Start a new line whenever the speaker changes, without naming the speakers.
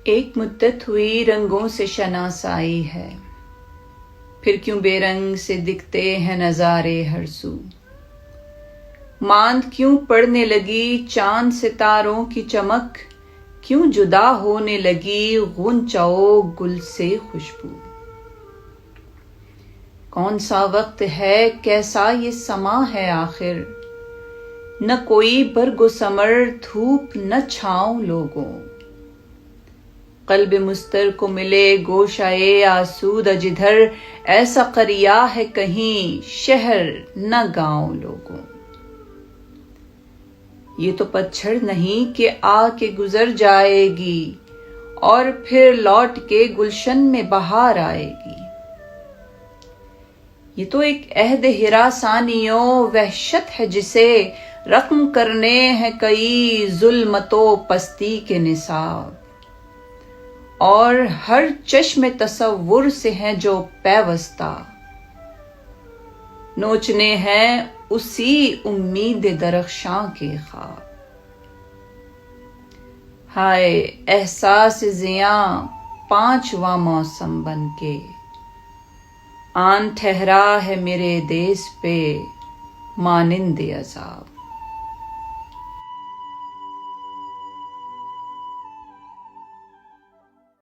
ایک مدت ہوئی رنگوں سے شناسائی ہے، پھر کیوں بے رنگ سے دکھتے ہیں نظارے ہر سو؟ ماند کیوں پڑنے لگی چاند ستاروں کی چمک؟ کیوں جدا ہونے لگی غنچہ و گل سے خوشبو؟ کون سا وقت ہے، کیسا یہ سما ہے آخر؟ نہ کوئی برگ و ثمر، دھوپ نہ چھاؤں لوگوں۔ قلب مضطر کو ملے گوشائے آسودہ جدھر، ایسا قریہ ہے کہیں شہر نہ گاؤں لوگوں۔ یہ تو پتجھڑ نہیں کہ آ کے گزر جائے گی، اور پھر لوٹ کے گلشن میں بہار آئے گی۔ یہ تو ایک عہد ہراسانی و وحشت ہے جسے رقم کرنے ہیں کئی ظلمت و پستی کے نصاب، اور ہر چشم تصور سے ہیں جو پیوستہ، نوچنے ہیں اسی امید درخشاں کے خواب۔ ہائے احساس زیاں پانچواں موسم بن کے، آن ٹھہرا ہے میرے دیس پہ مانند عذاب۔